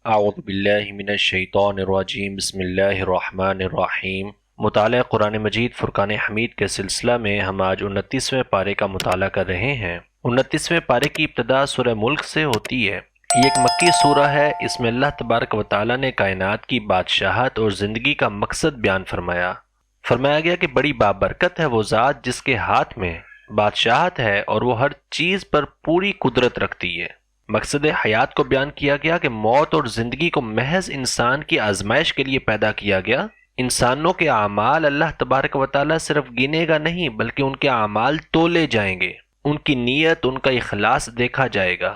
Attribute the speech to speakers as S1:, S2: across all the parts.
S1: اعوذ باللہ من الشیطان الرجیم بسم اللہ الرحمن الرحیم۔ مطالعہ قرآن مجید فرقان حمید کے سلسلہ میں ہم آج 29ویں پارے کا مطالعہ کر رہے ہیں۔ 29ویں پارے کی ابتدا سورہ ملک سے ہوتی ہے۔ یہ ایک مکی سورہ ہے۔ اس میں اللہ تبارک و تعالیٰ نے کائنات کی بادشاہت اور زندگی کا مقصد بیان فرمایا گیا کہ بڑی بابرکت ہے وہ ذات جس کے ہاتھ میں بادشاہت ہے اور وہ ہر چیز پر پوری قدرت رکھتی ہے۔ مقصد حیات کو بیان کیا گیا کہ موت اور زندگی کو محض انسان کی آزمائش کے لیے پیدا کیا گیا۔ انسانوں کے اعمال اللہ تبارک و تعالیٰ صرف گنے گا نہیں بلکہ ان کے اعمال تولے جائیں گے، ان کی نیت، ان کا اخلاص دیکھا جائے گا۔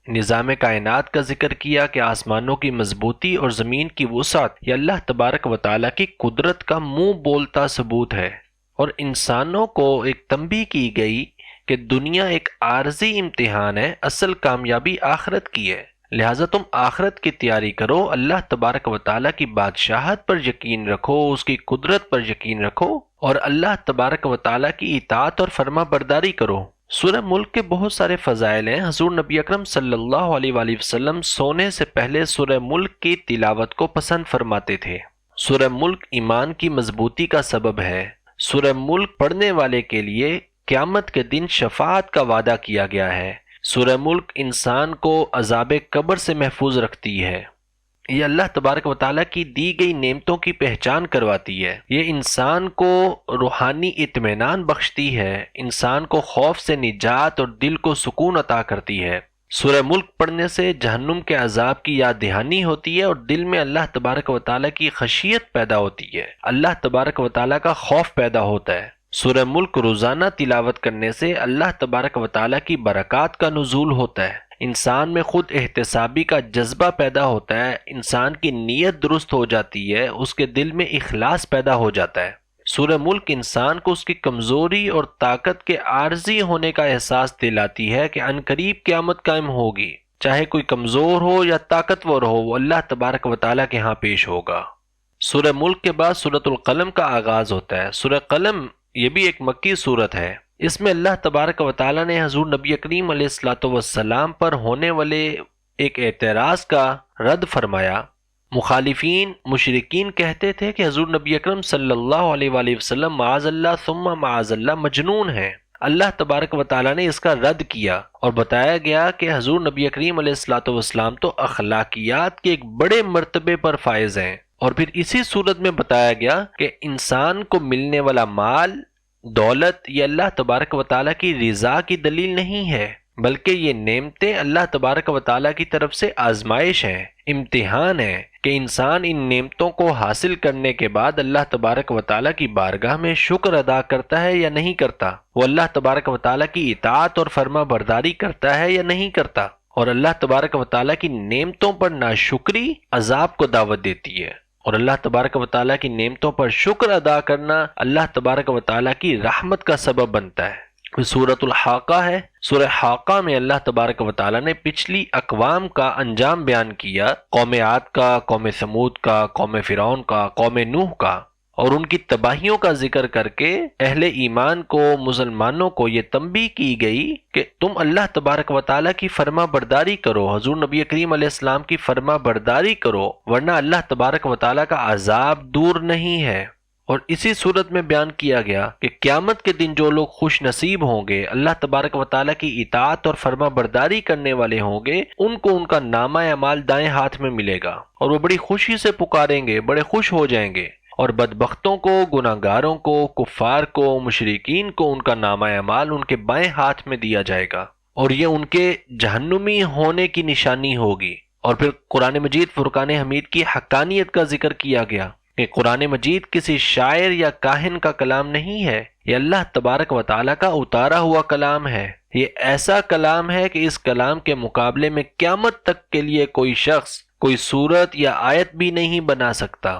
S1: نظام کائنات کا ذکر کیا کہ آسمانوں کی مضبوطی اور زمین کی وسعت یہ اللہ تبارک و تعالیٰ کی قدرت کا منہ بولتا ثبوت ہے، اور انسانوں کو ایک تنبیہ کی گئی کہ دنیا ایک عارضی امتحان ہے، اصل کامیابی آخرت کی ہے، لہٰذا تم آخرت کی تیاری کرو، اللہ تبارک و تعالیٰ کی بادشاہت پر یقین رکھو، اس کی قدرت پر یقین رکھو اور اللہ تبارک و تعالیٰ کی اطاعت اور فرما برداری کرو۔ سورہ ملک کے بہت سارے فضائل ہیں۔ حضور نبی اکرم صلی اللہ علیہ وآلہ وسلم سونے سے پہلے سورہ ملک کی تلاوت کو پسند فرماتے تھے۔ سورہ ملک ایمان کی مضبوطی کا سبب ہے۔ سورہ ملک پڑھنے والے کے لیے قیامت کے دن شفاعت کا وعدہ کیا گیا ہے۔ سورہ ملک انسان کو عذاب قبر سے محفوظ رکھتی ہے۔ یہ اللہ تبارک و تعالیٰ کی دی گئی نعمتوں کی پہچان کرواتی ہے۔ یہ انسان کو روحانی اطمینان بخشتی ہے، انسان کو خوف سے نجات اور دل کو سکون عطا کرتی ہے۔ سورہ ملک پڑھنے سے جہنم کے عذاب کی یاد دہانی ہوتی ہے اور دل میں اللہ تبارک و تعالیٰ کی خشیت پیدا ہوتی ہے، اللہ تبارک و تعالیٰ کا خوف پیدا ہوتا ہے۔ سورہ ملک روزانہ تلاوت کرنے سے اللہ تبارک و تعالیٰ کی برکات کا نزول ہوتا ہے، انسان میں خود احتسابی کا جذبہ پیدا ہوتا ہے، انسان کی نیت درست ہو جاتی ہے، اس کے دل میں اخلاص پیدا ہو جاتا ہے۔ سورہ ملک انسان کو اس کی کمزوری اور طاقت کے عارضی ہونے کا احساس دلاتی ہے کہ عنقریب قیامت قائم ہوگی، چاہے کوئی کمزور ہو یا طاقتور ہو، وہ اللہ تبارک و تعالیٰ کے ہاں پیش ہوگا۔ سورہ ملک کے بعد سورۃ القلم کا آغاز ہوتا ہے۔ سورہ قلم یہ بھی ایک مکی صورت ہے۔ اس میں اللہ تبارک و تعالیٰ نے حضور نبی کریم علیہ الصلوۃ والسلام پر ہونے والے ایک اعتراض کا رد فرمایا۔ مخالفین مشرکین کہتے تھے کہ حضور نبی اکرم صلی اللہ علیہ وآلہ وسلم معاذ اللہ ثم معاذ اللہ مجنون ہیں۔ اللہ تبارک و تعالیٰ نے اس کا رد کیا اور بتایا گیا کہ حضور نبی کریم علیہ الصلوۃ والسلام تو اخلاقیات کے ایک بڑے مرتبے پر فائز ہیں، اور پھر اسی صورت میں بتایا گیا کہ انسان کو ملنے والا مال، دولت یہ اللہ تبارک و تعالیٰ کی رضا کی دلیل نہیں ہے، بلکہ یہ نعمتیں اللہ تبارک و تعالیٰ کی طرف سے آزمائش ہیں، امتحان ہے کہ انسان ان نعمتوں کو حاصل کرنے کے بعد اللہ تبارک و تعالیٰ کی بارگاہ میں شکر ادا کرتا ہے یا نہیں کرتا، وہ اللہ تبارک و تعالیٰ کی اطاعت اور فرما برداری کرتا ہے یا نہیں کرتا، اور اللہ تبارک و تعالیٰ کی نعمتوں پر ناشکری عذاب کو دعوت دیتی ہے، اور اللہ تبارک و تعالیٰ کی نعمتوں پر شکر ادا کرنا اللہ تبارک و تعالیٰ کی رحمت کا سبب بنتا ہے۔ سورۃ الحاقہ ہے۔ سورہ حاقہ میں اللہ تبارک و تعالیٰ نے پچھلی اقوام کا انجام بیان کیا، قوم عاد کا، قوم ثمود کا، قوم فرعون کا، قوم نوح کا، اور ان کی تباہیوں کا ذکر کر کے اہل ایمان کو، مسلمانوں کو یہ تنبیہ کی گئی کہ تم اللہ تبارک و تعالیٰ کی فرما برداری کرو، حضور نبی کریم علیہ السلام کی فرما برداری کرو، ورنہ اللہ تبارک و تعالیٰ کا عذاب دور نہیں ہے۔ اور اسی صورت میں بیان کیا گیا کہ قیامت کے دن جو لوگ خوش نصیب ہوں گے، اللہ تبارک و تعالیٰ کی اطاعت اور فرما برداری کرنے والے ہوں گے، ان کو ان کا نامہ اعمال دائیں ہاتھ میں ملے گا اور وہ بڑی خوشی سے پکاریں گے، بڑے خوش ہو جائیں گے، اور بدبختوں کو، گناہگاروں کو، کفار کو، مشرکین کو ان کا نامہ اعمال ان کے بائیں ہاتھ میں دیا جائے گا، اور یہ ان کے جہنمی ہونے کی نشانی ہوگی۔ اور پھر قرآن مجید فرقان حمید کی حقانیت کا ذکر کیا گیا کہ قرآن مجید کسی شاعر یا کاہن کا کلام نہیں ہے، یہ اللہ تبارک و تعالیٰ کا اتارا ہوا کلام ہے۔ یہ ایسا کلام ہے کہ اس کلام کے مقابلے میں قیامت تک کے لیے کوئی شخص کوئی صورت یا آیت بھی نہیں بنا سکتا۔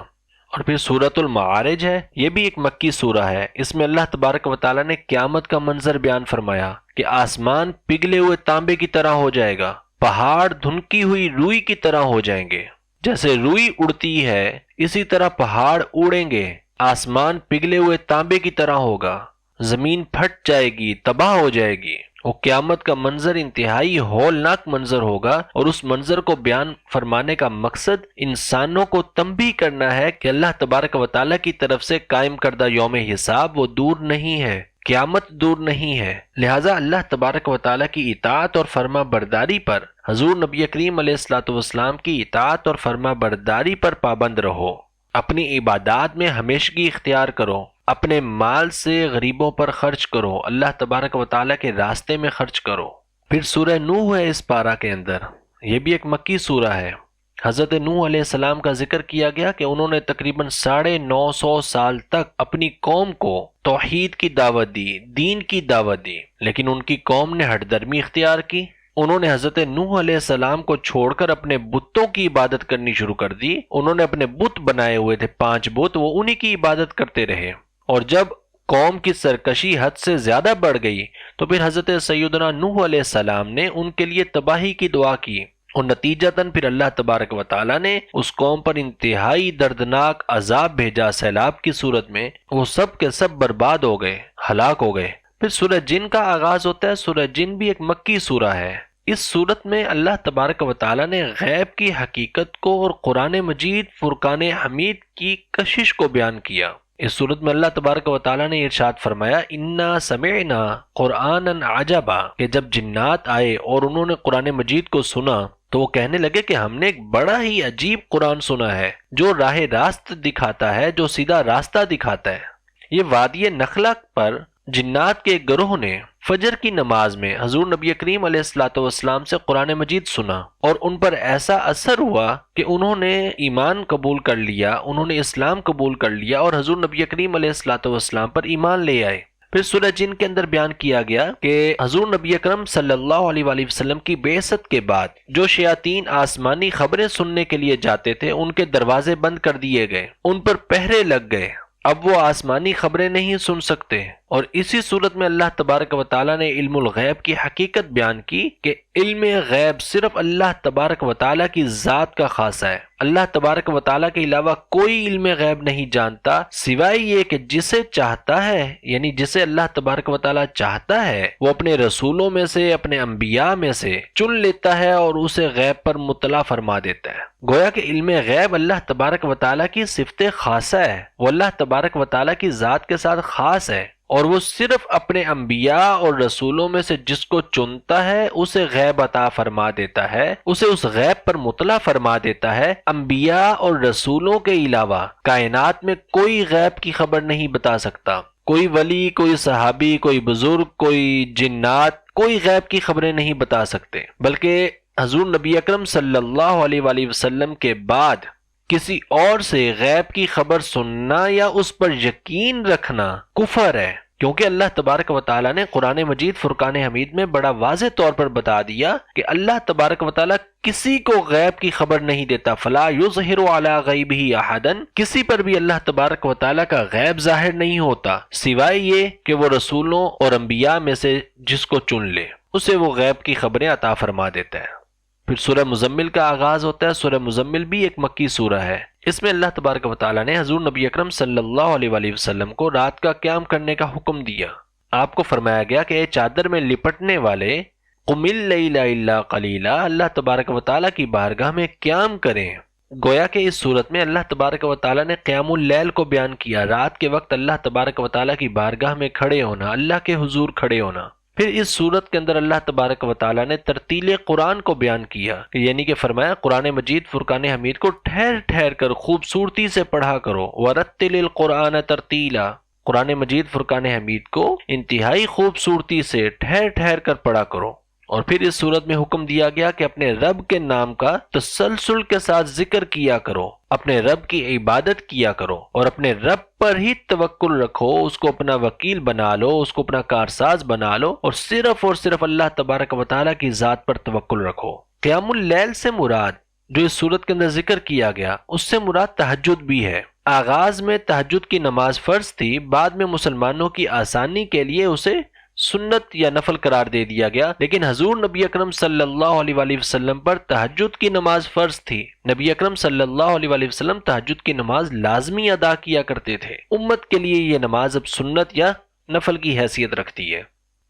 S1: اور پھر سورۃ المعارج ہے۔ یہ بھی ایک مکی سورہ ہے۔ اس میں اللہ تبارک و تعالیٰ نے قیامت کا منظر بیان فرمایا کہ آسمان پگھلے ہوئے تانبے کی طرح ہو جائے گا، پہاڑ دھنکی ہوئی روئی کی طرح ہو جائیں گے، جیسے روئی اڑتی ہے اسی طرح پہاڑ اڑیں گے، آسمان پگھلے ہوئے تانبے کی طرح ہوگا، زمین پھٹ جائے گی، تباہ ہو جائے گی، وہ قیامت کا منظر انتہائی ہولناک منظر ہوگا، اور اس منظر کو بیان فرمانے کا مقصد انسانوں کو تنبیہ کرنا ہے کہ اللہ تبارک و تعالیٰ کی طرف سے قائم کردہ یوم حساب وہ دور نہیں ہے، قیامت دور نہیں ہے۔ لہٰذا اللہ تبارک و تعالیٰ کی اطاعت اور فرما برداری پر، حضور نبی کریم علیہ الصلوۃ والسلام کی اطاعت اور فرما برداری پر پابند رہو، اپنی عبادات میں ہمیشگی اختیار کرو، اپنے مال سے غریبوں پر خرچ کرو، اللہ تبارک و تعالیٰ کے راستے میں خرچ کرو۔ پھر سورہ نوح ہے اس پارہ کے اندر، یہ بھی ایک مکی سورہ ہے۔ حضرت نوح علیہ السلام کا ذکر کیا گیا کہ انہوں نے تقریباً 950 سال تک اپنی قوم کو توحید کی دعوت دی، دین کی دعوت دی، لیکن ان کی قوم نے ہٹ درمی اختیار کی۔ انہوں نے حضرت نوح علیہ السلام کو چھوڑ کر اپنے بتوں کی عبادت کرنی شروع کر دی۔ انہوں نے اپنے بت بنائے ہوئے تھے 5 بت، وہ انہی کی عبادت کرتے رہے، اور جب قوم کی سرکشی حد سے زیادہ بڑھ گئی تو پھر حضرت سیدنا نوح علیہ السلام نے ان کے لیے تباہی کی دعا کی، اور نتیجتاً پھر اللہ تبارک و تعالیٰ نے اس قوم پر انتہائی دردناک عذاب بھیجا سیلاب کی صورت میں، وہ سب کے سب برباد ہو گئے، ہلاک ہو گئے۔ پھر سورہ جن کا آغاز ہوتا ہے۔ سورہ جن بھی ایک مکی سورہ ہے۔ اس صورت میں اللہ تبارک و تعالیٰ نے غیب کی حقیقت کو اور قرآن مجید فرقان حمید کی کشش کو بیان کیا۔ اس صورت میں اللہ تبارک و تعالیٰ نے ارشاد فرمایا انا سمعنا قرآنا عجبا، کہ جب جنات آئے اور انہوں نے قرآن مجید کو سنا تو وہ کہنے لگے کہ ہم نے ایک بڑا ہی عجیب قرآن سنا ہے جو راہ راست دکھاتا ہے، جو سیدھا راستہ دکھاتا ہے۔ یہ وادی نخلا پر جنات کے گروہ نے فجر کی نماز میں حضور نبی کریم علیہ الصلوۃ والسلام سے قرآن مجید سنا، اور ان پر ایسا اثر ہوا کہ انہوں نے ایمان قبول کر لیا، انہوں نے اسلام قبول کر لیا، اور حضور نبی کریم علیہ الصلوۃ والسلام پر ایمان لے آئے۔ پھر سورہ جن کے اندر بیان کیا گیا کہ حضور نبی اکرم صلی اللہ علیہ وآلہ وسلم کی بعثت کے بعد جو شیاطین آسمانی خبریں سننے کے لیے جاتے تھے ان کے دروازے بند کر دیے گئے، ان پر پہرے لگ گئے، اب وہ آسمانی خبریں نہیں سن سکتے۔ اور اسی صورت میں اللہ تبارک و تعالیٰ نے علم الغیب کی حقیقت بیان کی کہ علم غیب صرف اللہ تبارک و تعالیٰ کی ذات کا خاصہ ہے۔ اللہ تبارک و تعالیٰ کے علاوہ کوئی علم غیب نہیں جانتا سوائے یہ کہ جسے چاہتا ہے، یعنی جسے اللہ تبارک و تعالیٰ چاہتا ہے وہ اپنے رسولوں میں سے، اپنے انبیاء میں سے چن لیتا ہے اور اسے غیب پر مطلع فرما دیتا ہے۔ گویا کہ علم غیب اللہ تبارک و تعالیٰ کی صفت خاصہ ہے، وہ اللہ تبارک و تعالیٰ کی ذات کے ساتھ خاص ہے، اور وہ صرف اپنے انبیاء اور رسولوں میں سے جس کو چنتا ہے اسے غیب عطا فرما دیتا ہے، اسے اس غیب پر مطلع فرما دیتا ہے۔ انبیاء اور رسولوں کے علاوہ کائنات میں کوئی غیب کی خبر نہیں بتا سکتا، کوئی ولی، کوئی صحابی، کوئی بزرگ، کوئی جنات، کوئی غیب کی خبریں نہیں بتا سکتے، بلکہ حضور نبی اکرم صلی اللہ علیہ وآلہ وسلم کے بعد کسی اور سے غیب کی خبر سننا یا اس پر یقین رکھنا کفر ہے، کیونکہ اللہ تبارک و تعالیٰ نے قرآن مجید فرقان حمید میں بڑا واضح طور پر بتا دیا کہ اللہ تبارک و تعالیٰ کسی کو غیب کی خبر نہیں دیتا، فلا یظہر علی غیبہ احدا، کسی پر بھی اللہ تبارک و تعالیٰ کا غیب ظاہر نہیں ہوتا سوائے یہ کہ وہ رسولوں اور انبیاء میں سے جس کو چن لے اسے وہ غیب کی خبریں عطا فرما دیتا ہے۔ پھر سورہ مزمل کا آغاز ہوتا ہے۔ سورہ مزمل بھی ایک مکی سورہ ہے۔ اس میں اللہ تبارک و تعالیٰ نے حضور نبی اکرم صلی اللہ علیہ وآلہ وسلم کو رات کا قیام کرنے کا حکم دیا۔ آپ کو فرمایا گیا کہ اے چادر میں لپٹنے والے قم اللیل الا قلیلا، اللہ تبارک و تعالیٰ کی بارگاہ میں قیام کریں۔ گویا کہ اس صورت میں اللہ تبارک و تعالیٰ نے قیام اللیل کو بیان کیا، رات کے وقت اللہ تبارک و تعالیٰ کی بارگاہ میں کھڑے ہونا، اللہ کے حضور کھڑے ہونا۔ پھر اس صورت کے اندر اللہ تبارک و تعالیٰ نے ترتیل قرآن کو بیان کیا، یعنی کہ فرمایا قرآن مجید فرقان حمید کو ٹھہر ٹھہر کر خوبصورتی سے پڑھا کرو، وَرَتِّلِ الْقُرْآنَ تَرْتِيلًا، قرآن مجید فرقان حمید کو انتہائی خوبصورتی سے ٹھہر ٹھہر کر پڑھا کرو۔ اور پھر اس صورت میں حکم دیا گیا کہ اپنے رب کے نام کا تسلسل کے ساتھ ذکر کیا کرو، اپنے رب کی عبادت کیا کرو، اور اپنے رب پر ہی توکل رکھو، اس کو اپنا وکیل بنا لو، اس کو اپنا کارساز بنا لو، اور صرف اللہ تبارک و تعالیٰ کی ذات پر توکل رکھو۔ قیام اللیل سے مراد جو اس صورت کے اندر ذکر کیا گیا اس سے مراد تہجد بھی ہے۔ آغاز میں تہجد کی نماز فرض تھی، بعد میں مسلمانوں کی آسانی کے لیے اسے سنت یا نفل قرار دے دیا گیا، لیکن حضور نبی اکرم صلی اللہ علیہ وآلہ وسلم پر تہجد کی نماز فرض تھی۔ نبی اکرم صلی اللہ علیہ وآلہ وسلم تہجد کی نماز لازمی ادا کیا کرتے تھے۔ امت کے لیے یہ نماز اب سنت یا نفل کی حیثیت رکھتی ہے۔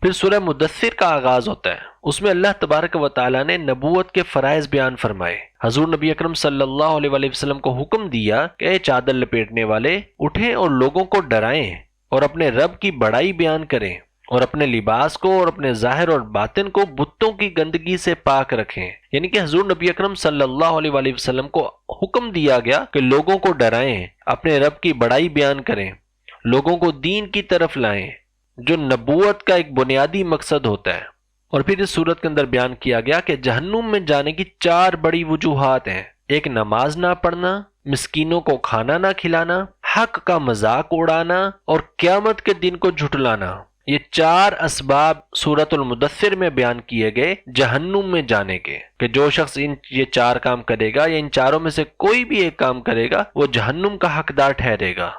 S1: پھر سورہ مدثر کا آغاز ہوتا ہے، اس میں اللہ تبارک و تعالیٰ نے نبوت کے فرائض بیان فرمائے۔ حضور نبی اکرم صلی اللہ علیہ وآلہ وسلم کو حکم دیا کہ اے چادر لپیٹنے والے، اٹھیں اور لوگوں کو ڈرائیں اور اپنے رب کی بڑائی بیان کریں اور اپنے لباس کو اور اپنے ظاہر اور باطن کو بتوں کی گندگی سے پاک رکھیں۔ یعنی کہ حضور نبی اکرم صلی اللہ علیہ وآلہ وسلم کو حکم دیا گیا کہ لوگوں کو ڈرائیں، اپنے رب کی بڑائی بیان کریں، لوگوں کو دین کی طرف لائیں، جو نبوت کا ایک بنیادی مقصد ہوتا ہے۔ اور پھر اس صورت کے اندر بیان کیا گیا کہ جہنم میں جانے کی 4 بڑی وجوہات ہیں۔ ایک، نماز نہ پڑھنا، مسکینوں کو کھانا نہ کھلانا، حق کا مذاق اڑانا اور قیامت کے دن کو جھٹلانا۔ یہ 4 اسباب سورۃ المدثر میں بیان کیے گئے جہنم میں جانے کے، کہ جو شخص یہ 4 کام کرے گا یا ان چاروں میں سے کوئی بھی ایک کام کرے گا وہ جہنم کا حقدار ٹھہرے گا۔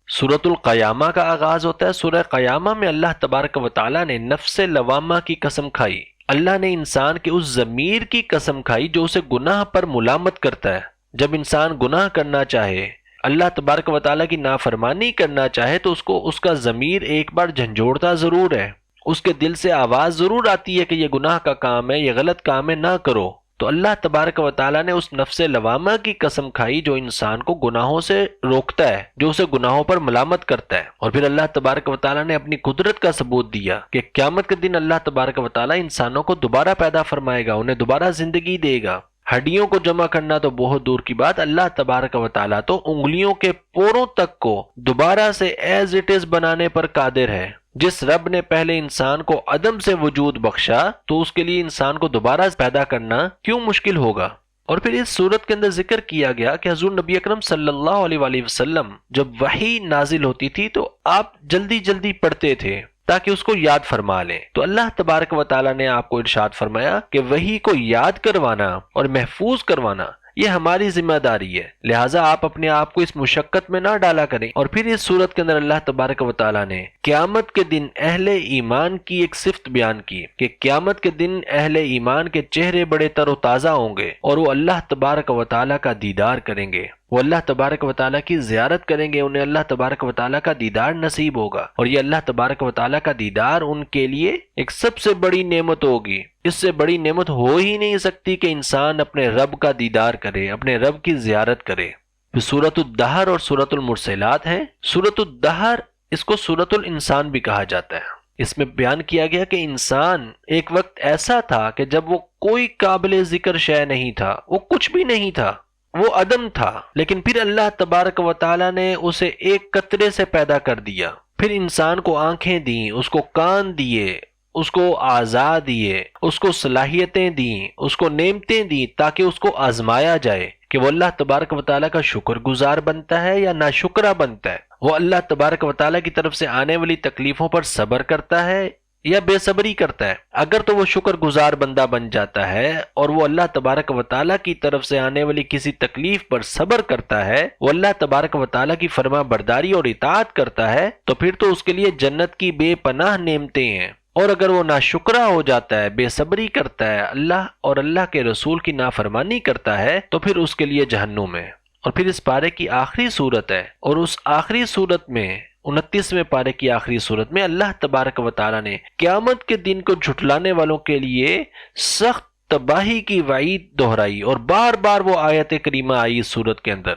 S1: سورۃ القیامہ کا آغاز ہوتا ہے۔ سورہ قیامہ میں اللہ تبارک و تعالیٰ نے نفس لوامہ کی قسم کھائی۔ اللہ نے انسان کے اس ضمیر کی قسم کھائی جو اسے گناہ پر ملامت کرتا ہے۔ جب انسان گناہ کرنا چاہے، اللہ تبارک و تعالیٰ کی نافرمانی کرنا چاہے، تو اس کا ضمیر ایک بار جھنجھوڑتا ضرور ہے، اس کے دل سے آواز ضرور آتی ہے کہ یہ گناہ کا کام ہے، یہ غلط کام ہے، نہ کرو۔ تو اللہ تبارک و تعالیٰ نے اس نفس لوامہ کی قسم کھائی جو انسان کو گناہوں سے روکتا ہے، جو اسے گناہوں پر ملامت کرتا ہے۔ اور پھر اللہ تبارک و تعالیٰ نے اپنی قدرت کا ثبوت دیا کہ قیامت کے دن اللہ تبارک و تعالیٰ انسانوں کو دوبارہ پیدا فرمائے گا، انہیں دوبارہ زندگی دے گا۔ ہڈیوں کو جمع کرنا تو بہت دور کی بات، اللہ تبارک و تعالیٰ تو انگلیوں کے پوروں تک کو دوبارہ سے ایز اٹ از بنانے پر قادر ہے۔ جس رب نے پہلے انسان کو عدم سے وجود بخشا تو اس کے لیے انسان کو دوبارہ پیدا کرنا کیوں مشکل ہوگا۔ اور پھر اس صورت کے اندر ذکر کیا گیا کہ حضور نبی اکرم صلی اللہ علیہ وآلہ وسلم جب وحی نازل ہوتی تھی تو آپ جلدی جلدی پڑھتے تھے تاکہ اس کو یاد فرما لیں۔ تو اللہ تبارک و تعالیٰ نے آپ کو ارشاد فرمایا کہ وحی کو یاد کروانا اور محفوظ کروانا یہ ہماری ذمہ داری ہے، لہٰذا آپ اپنے آپ کو اس مشقت میں نہ ڈالا کریں۔ اور پھر اس صورت کے اندر اللہ تبارک و تعالیٰ نے قیامت کے دن اہل ایمان کی ایک صفت بیان کی کہ قیامت کے دن اہل ایمان کے چہرے بڑے تر و تازہ ہوں گے اور وہ اللہ تبارک و تعالیٰ کا دیدار کریں گے، وہ اللہ تبارک و تعالیٰ کی زیارت کریں گے، انہیں اللہ تبارک و تعالیٰ کا دیدار نصیب ہوگا، اور یہ اللہ تبارک و تعالیٰ کا دیدار ان کے لیے ایک سب سے بڑی نعمت ہوگی۔ اس سے بڑی نعمت ہو ہی نہیں سکتی کہ انسان اپنے رب کا دیدار کرے، اپنے رب کی زیارت کرے۔ سورۃ الدہر اور سورۃ المرسلات ہیں۔ سورۃ الدہر اس کو سورۃ الانسان بھی کہا جاتا ہے۔ اس میں بیان کیا گیا کہ انسان ایک وقت ایسا تھا کہ جب وہ کوئی قابل ذکر شے نہیں تھا، وہ کچھ بھی نہیں تھا، وہ عدم تھا، لیکن پھر اللہ تبارک و تعالیٰ نے اسے ایک قطرے سے پیدا کر دیا، پھر انسان کو آنکھیں دیں، اس کو کان دیے، اس کو اعضاء دیے، اس کو صلاحیتیں دیں، اس کو نعمتیں دیں تاکہ اس کو آزمایا جائے کہ وہ اللہ تبارک و تعالیٰ کا شکر گزار بنتا ہے یا ناشکرہ بنتا ہے، وہ اللہ تبارک و تعالیٰ کی طرف سے آنے والی تکلیفوں پر صبر کرتا ہے یا بے صبری کرتا ہے۔ اگر تو وہ شکر گزار بندہ بن جاتا ہے اور وہ اللہ تبارک و تعالیٰ کی طرف سے آنے والی کسی تکلیف پر صبر کرتا ہے، وہ اللہ تبارک و تعالیٰ کی فرما برداری اور اطاعت کرتا ہے، تو پھر تو اس کے لیے جنت کی بے پناہ نعمتیں ہیں۔ اور اگر وہ ناشکرہ ہو جاتا ہے، بے صبری کرتا ہے، اللہ اور اللہ کے رسول کی نافرمانی کرتا ہے، تو پھر اس کے لیے جہنم ہے۔ اور پھر اس پارے کی آخری صورت ہے، اور اس آخری صورت میں 29ویں پارے کی آخری صورت میں اللہ تبارک و تعالیٰ نے قیامت کے دن کو جھٹلانے والوں کے لیے سخت تباہی کی وعید دہرائی، اور بار بار وہ آیت کریمہ آئی اس صورت کے اندر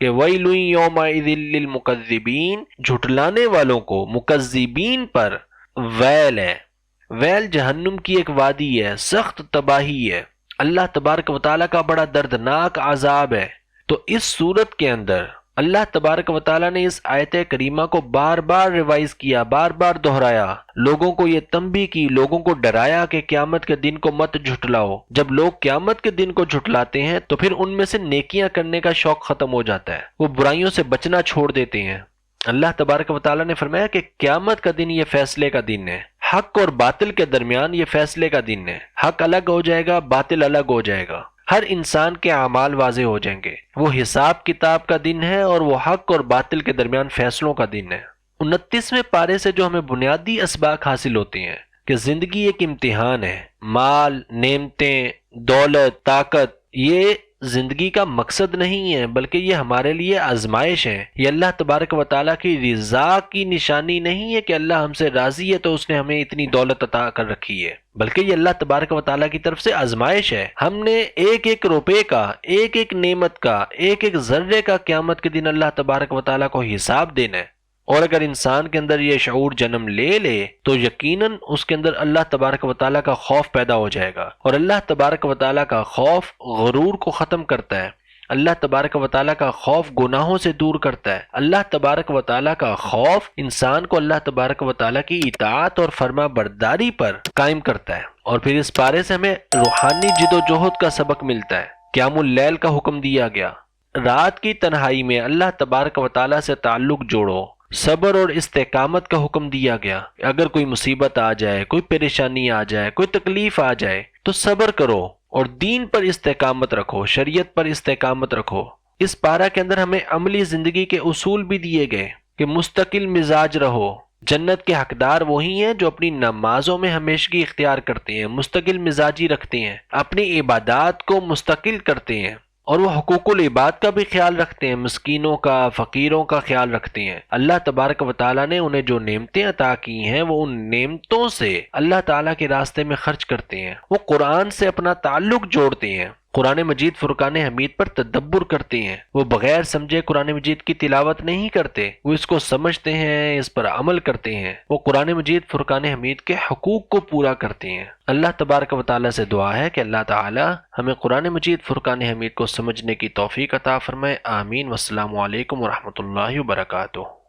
S1: کہ وَيْلٌ يَوْمَئِذٍ لِّلْمُكَذِّبِينَ، جھٹلانے والوں کو، مکذبین پر ویل ہے۔ ویل جہنم کی ایک وادی ہے، سخت تباہی ہے، اللہ تبارک و تعالیٰ کا بڑا دردناک عذاب ہے۔ تو اس صورت کے اندر اللہ تبارک و تعالیٰ نے اس آیت کریمہ کو بار بار ریوائز کیا، بار بار دہرایا، لوگوں کو یہ تنبیہ کی، لوگوں کو ڈرایا کہ قیامت کے دن کو مت جھٹلاؤ۔ جب لوگ قیامت کے دن کو جھٹلاتے ہیں تو پھر ان میں سے نیکیاں کرنے کا شوق ختم ہو جاتا ہے، وہ برائیوں سے بچنا چھوڑ دیتے ہیں۔ اللہ تبارک و تعالیٰ نے فرمایا کہ قیامت کا دن یہ فیصلے کا دن ہے، حق اور باطل کے درمیان یہ فیصلے کا دن ہے، حق الگ ہو جائے گا، باطل الگ ہو جائے گا، ہر انسان کے اعمال واضح ہو جائیں گے۔ وہ حساب کتاب کا دن ہے اور وہ حق اور باطل کے درمیان فیصلوں کا دن ہے۔ 29ویں پارے سے جو ہمیں بنیادی اسباق حاصل ہوتے ہیں کہ زندگی ایک امتحان ہے، مال، نعمتیں، دولت، طاقت، یہ زندگی کا مقصد نہیں ہے، بلکہ یہ ہمارے لیے آزمائش ہے۔ یہ اللہ تبارک و تعالیٰ کی رضا کی نشانی نہیں ہے کہ اللہ ہم سے راضی ہے تو اس نے ہمیں اتنی دولت عطا کر رکھی ہے، بلکہ یہ اللہ تبارک و تعالیٰ کی طرف سے آزمائش ہے۔ ہم نے ایک ایک روپے کا، ایک ایک نعمت کا، ایک ایک ذرے کا قیامت کے دن اللہ تبارک و تعالیٰ کو حساب دینا ہے۔ اور اگر انسان کے اندر یہ شعور جنم لے لے تو یقیناً اس کے اندر اللہ تبارک و تعالیٰ کا خوف پیدا ہو جائے گا، اور اللہ تبارک و تعالیٰ کا خوف غرور کو ختم کرتا ہے۔ اللہ تبارک و تعالیٰ کا خوف گناہوں سے دور کرتا ہے۔ اللہ تبارک و تعالیٰ کا خوف انسان کو اللہ تبارک و تعالیٰ کی اطاعت اور فرما برداری پر قائم کرتا ہے۔ اور پھر اس پارے سے ہمیں روحانی جد و جہد کا سبق ملتا ہے۔ قیام اللیل کا حکم دیا گیا، رات کی تنہائی میں اللہ تبارک و تعالیٰ سے تعلق جوڑو۔ صبر اور استقامت کا حکم دیا گیا، اگر کوئی مصیبت آ جائے، کوئی پریشانی آ جائے، کوئی تکلیف آ جائے تو صبر کرو اور دین پر استقامت رکھو، شریعت پر استقامت رکھو۔ اس پارہ کے اندر ہمیں عملی زندگی کے اصول بھی دیے گئے کہ مستقل مزاج رہو۔ جنت کے حقدار وہی ہیں جو اپنی نمازوں میں ہمیشگی اختیار کرتے ہیں، مستقل مزاجی رکھتے ہیں، اپنی عبادات کو مستقل کرتے ہیں، اور وہ حقوق العباد کا بھی خیال رکھتے ہیں، مسکینوں کا، فقیروں کا خیال رکھتے ہیں۔ اللہ تبارک و تعالیٰ نے انہیں جو نعمتیں عطا کی ہیں وہ ان نعمتوں سے اللہ تعالیٰ کے راستے میں خرچ کرتے ہیں۔ وہ قرآن سے اپنا تعلق جوڑتے ہیں، قرآن مجید فرقان حمید پر تدبر کرتے ہیں، وہ بغیر سمجھے قرآن مجید کی تلاوت نہیں کرتے، وہ اس کو سمجھتے ہیں، اس پر عمل کرتے ہیں، وہ قرآن مجید فرقان حمید کے حقوق کو پورا کرتے ہیں۔ اللہ تبارک و تعالیٰ سے دعا ہے کہ اللہ تعالیٰ ہمیں قرآن مجید فرقان حمید کو سمجھنے کی توفیق عطا فرمائے۔ آمین۔ والسلام علیکم ورحمۃ اللہ وبرکاتہ۔